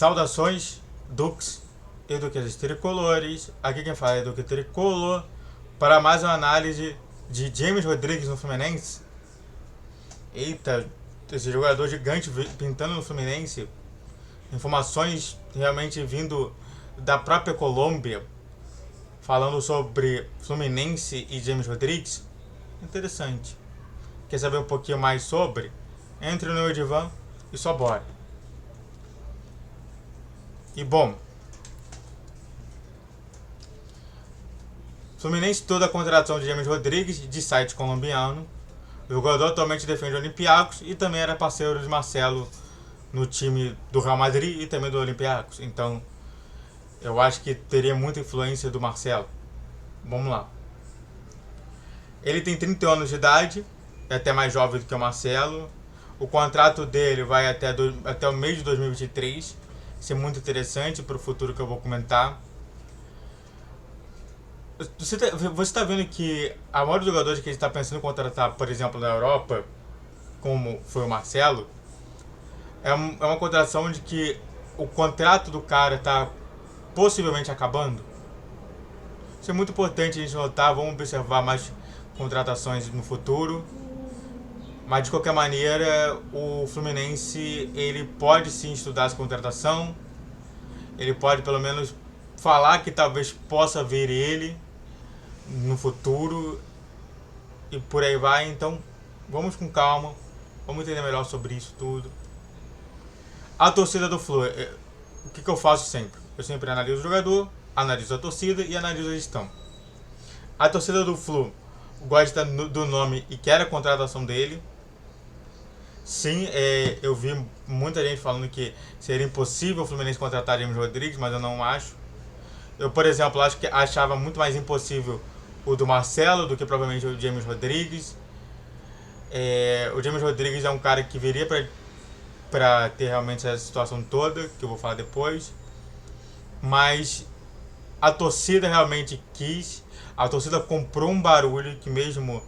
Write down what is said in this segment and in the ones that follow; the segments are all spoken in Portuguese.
Saudações, Dux e Duques Tricolores. Aqui quem fala é Duque Tricolor para mais uma análise de James Rodrigues no Fluminense. Eita, esse jogador gigante pintando no Fluminense. Informações realmente vindo da própria Colômbia, falando sobre Fluminense e James Rodrigues. Interessante. Quer saber um pouquinho mais sobre? Entre no meu divã e só bora. E bom, Fluminense toda a contratação de James Rodrigues, de site colombiano. O jogador atualmente defende o Olympiacos e também era parceiro de Marcelo no time do Real Madrid e também do Olympiacos. Então, eu acho que teria muita influência do Marcelo. Vamos lá. Ele tem 31 anos de idade, é até mais jovem do que o Marcelo. O contrato dele vai até o mês de 2023. Isso é muito interessante para o futuro que eu vou comentar. Você está vendo que a maioria dos jogadores que a gente está pensando em contratar, por exemplo, na Europa, como foi o Marcelo, é uma contratação de que o contrato do cara está possivelmente acabando. Isso é muito importante a gente notar. Vamos observar mais contratações no futuro. Mas de qualquer maneira, o Fluminense ele pode sim estudar essa contratação. Ele pode pelo menos falar que talvez possa ver ele no futuro. E por aí vai. Então vamos com calma. Vamos entender melhor sobre isso tudo. A torcida do Flu. O que eu faço sempre? Eu sempre analiso o jogador, analiso a torcida e analiso a gestão. A torcida do Flu gosta do nome e quer a contratação dele. Sim, eu vi muita gente falando que seria impossível o Fluminense contratar James Rodrigues, mas eu não acho. Eu, por exemplo, achava muito mais impossível o do Marcelo do que provavelmente o James Rodrigues. O James Rodrigues é um cara que viria para ter realmente essa situação toda, que eu vou falar depois. Mas a torcida realmente quis, a torcida comprou um barulho que mesmo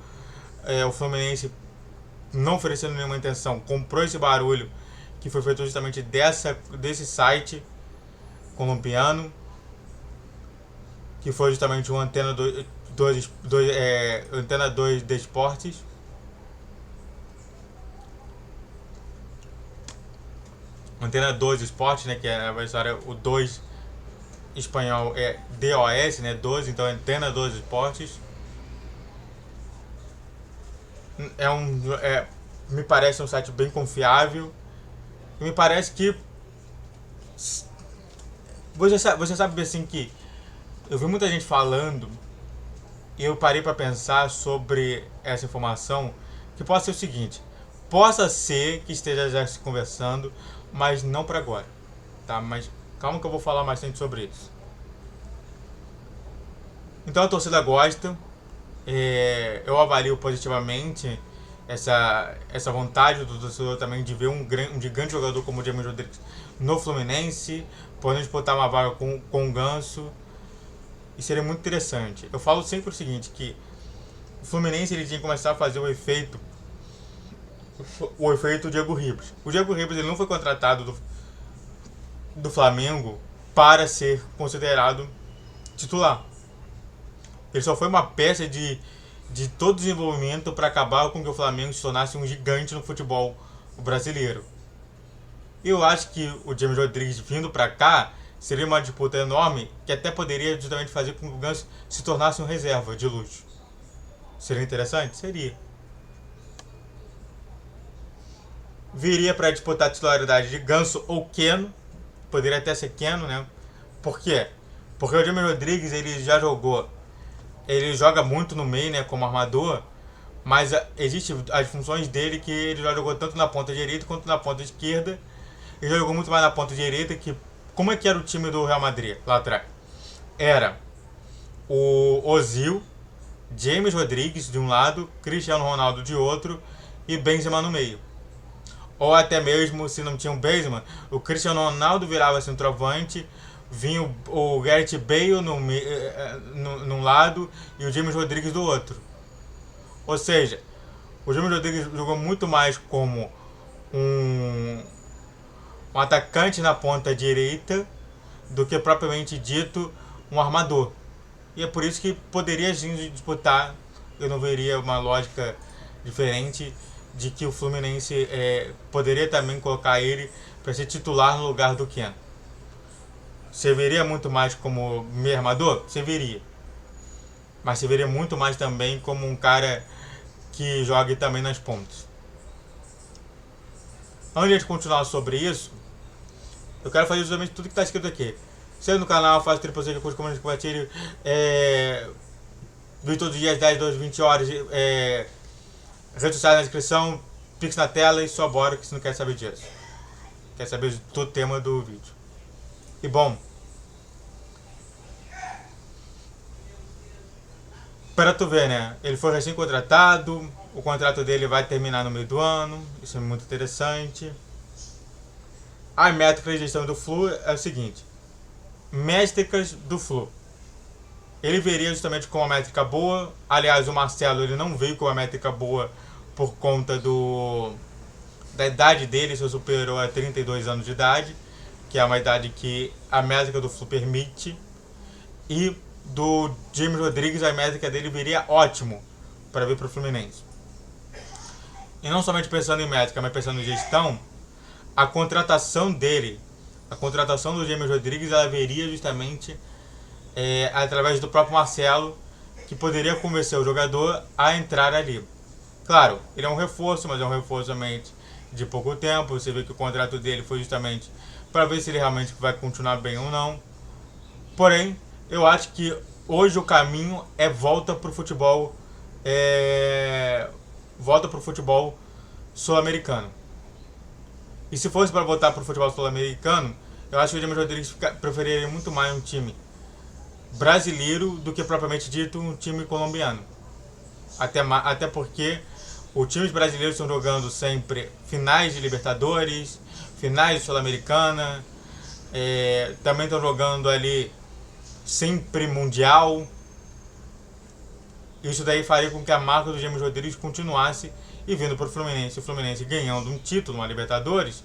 o Fluminense não oferecendo nenhuma intenção, comprou esse barulho que foi feito justamente desse site colombiano, que foi justamente o Antena 2 de Esportes. Antena 2 Esportes, né, que é a história, o 2 espanhol é DOS, né, 12, então Antena 2 Esportes. Me parece um site bem confiável. E me parece que você sabe assim que eu vi muita gente falando e eu parei para pensar sobre essa informação, que pode ser o seguinte: possa ser que esteja já se conversando, mas não para agora, tá? Mas calma que eu vou falar bastante sobre isso. Então a torcida gosta. Eu avalio positivamente essa vontade do torcedor também de ver um gigante jogador como o James Rodrigues no Fluminense, podendo disputar uma vaga com o Ganso. E seria muito interessante. Eu falo sempre o seguinte, que o Fluminense ele tinha que começar a fazer o efeito Diego Ribas. O Diego Ribas ele não foi contratado do Flamengo para ser considerado titular. Ele só foi uma peça de todo desenvolvimento para acabar com que o Flamengo se tornasse um gigante no futebol brasileiro. Eu acho que o James Rodrigues vindo para cá seria uma disputa enorme, que até poderia justamente fazer com que o Ganso se tornasse um reserva de luxo. Seria interessante? Seria. Viria para disputar a titularidade de Ganso ou Keno. Poderia até ser Keno, né? Por quê? Porque o James Rodrigues ele já jogou. Ele joga muito no meio, né, como armador, mas existem as funções dele que ele já jogou tanto na ponta direita quanto na ponta esquerda. Ele já jogou muito mais na ponta direita. Que como é que era o time do Real Madrid lá atrás? Era o Ozil, James Rodrigues de um lado, Cristiano Ronaldo de outro e Benzema no meio. Ou até mesmo, se não tinha um Benzema, o Cristiano Ronaldo virava centroavante, vinha o Gareth Bale num lado e o James Rodrigues do outro. Ou seja, o James Rodrigues jogou muito mais como um atacante na ponta direita do que propriamente dito um armador. E é por isso que poderia sim disputar. Eu não veria uma lógica diferente de que o Fluminense poderia também colocar ele para ser titular no lugar do Ken. Você veria muito mais como meio armador? Você veria. Mas você veria muito mais também como um cara que jogue também nas pontas. Antes de continuar sobre isso, eu quero fazer justamente tudo que está escrito aqui. Seja no canal, faça triplo C, curso, comando, compartilhe. Vídeo todos os dias, 10, 12, 20 horas. Redes sociais na descrição, Pix na tela e só bora que você não quer saber disso. Quer saber de todo o tema do vídeo. E bom, para tu ver, né? Ele foi recém-contratado, o contrato dele vai terminar no meio do ano, isso é muito interessante. A métrica de gestão do Flu é o seguinte: métricas do Flu. Ele veria justamente com uma métrica boa. Aliás, o Marcelo ele não veio com uma métrica boa por conta da idade dele, se superou a 32 anos de idade, que é uma idade que a métrica do Flu permite. E do James Rodrigues, a métrica dele viria ótimo para vir para o Fluminense. E não somente pensando em métrica, mas pensando em gestão, a contratação dele, a contratação do James Rodrigues, ela viria justamente através do próprio Marcelo, que poderia convencer o jogador a entrar ali. Claro, ele é um reforço, mas é um reforço somente de pouco tempo. Você vê que o contrato dele foi justamente para ver se ele realmente vai continuar bem ou não. Porém, eu acho que hoje o caminho é volta para o futebol, sul-americano. E se fosse para voltar para o futebol sul-americano, eu acho que o James Rodrigues preferiria muito mais um time brasileiro do que propriamente dito um time colombiano. Até porque os times brasileiros estão jogando sempre finais de Libertadores, finais de Sul-Americana, também estão jogando ali sempre Mundial. Isso daí faria com que a marca do James Rodrigues continuasse e vindo para o Fluminense. O Fluminense ganhando um título, uma Libertadores,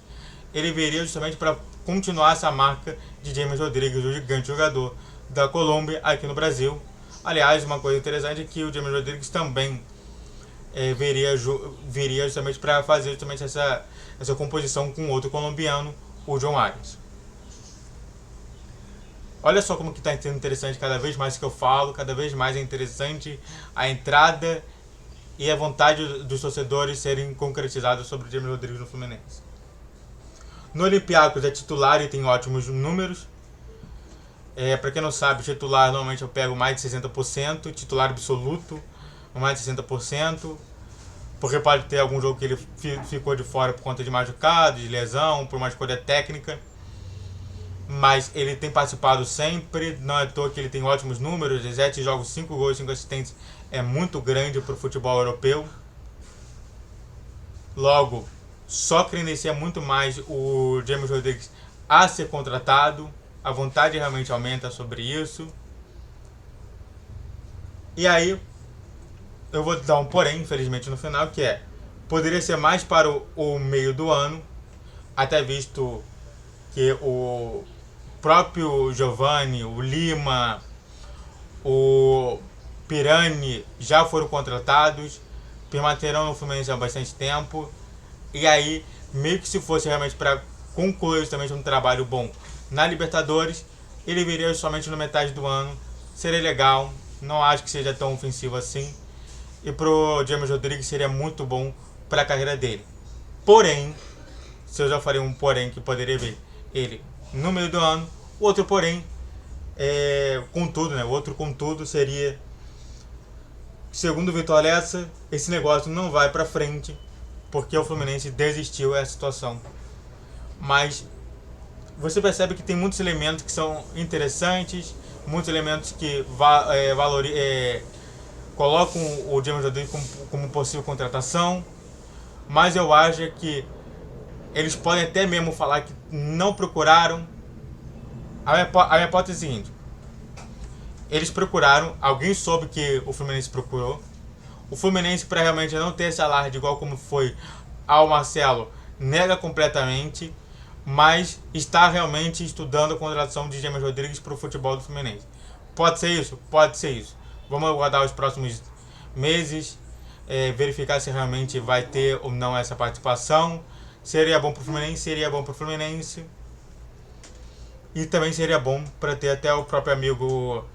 ele viria justamente para continuar essa marca de James Rodrigues, o gigante jogador da Colômbia aqui no Brasil. Aliás, uma coisa interessante é que o James Rodrigues também viria justamente para fazer justamente essa composição com outro colombiano, o John Arias. Olha só como que está sendo interessante cada vez mais que eu falo, cada vez mais é interessante a entrada e a vontade dos torcedores serem concretizados sobre o James Rodrigues no Fluminense. No Olympiacos é titular e tem ótimos números. Para quem não sabe, titular normalmente eu pego mais de 60%, titular absoluto mais de 60%, porque pode ter algum jogo que ele ficou de fora por conta de machucado, de lesão, por uma escolha técnica. Mas ele tem participado sempre, não é à toa que ele tem ótimos números, 17 jogos, 5 gols, 5 assistências, é muito grande para o futebol europeu. Logo, só credencia muito mais o James Rodrigues a ser contratado, a vontade realmente aumenta sobre isso. E aí, eu vou dar um porém, infelizmente, no final, que poderia ser mais para o meio do ano, até visto que o próprio Giovani, o Lima, o Pirani já foram contratados, permanecerão no Fluminense há bastante tempo, e aí, meio que se fosse realmente para concluir justamente um trabalho bom na Libertadores, ele viria somente na metade do ano, seria legal, não acho que seja tão ofensivo assim, e pro James Rodrigues seria muito bom para a carreira dele. Porém, se eu já falei um porém que poderia ver ele no meio do ano, o outro porém, contudo, né? O outro contudo seria, segundo o Vitor Lessa, esse negócio não vai para frente porque o Fluminense desistiu dessa situação. Mas você percebe que tem muitos elementos que são interessantes, muitos elementos que colocam o James Rodrigues como possível contratação, mas eu acho que eles podem até mesmo falar que não procuraram. A minha hipótese é a seguinte: eles procuraram, alguém soube que o Fluminense procurou. O Fluminense, para realmente não ter esse alarde igual como foi ao Marcelo, nega completamente, mas está realmente estudando a contratação de James Rodrigues para o futebol do Fluminense. Pode ser isso? Pode ser isso. Vamos aguardar os próximos meses, verificar se realmente vai ter ou não essa participação. Seria bom para o Fluminense, seria bom para o Fluminense. E também seria bom para ter até o próprio amigo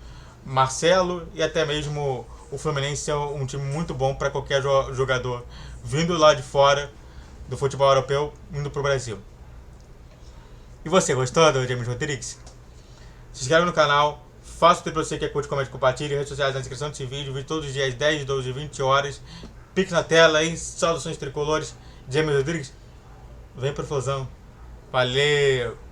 Marcelo e até mesmo o Fluminense ser um time muito bom para qualquer jogador vindo lá de fora do futebol europeu, indo para o Brasil. E você, gostou do James Rodrigues? Se inscreve no canal, faça o que você quer, curte, comente, compartilhe, redes sociais na descrição desse vídeo todos os dias 10, 12, 20 horas. Pix na tela aí, saudações tricolores. James Rodrigues, vem pro Flusão. Valeu!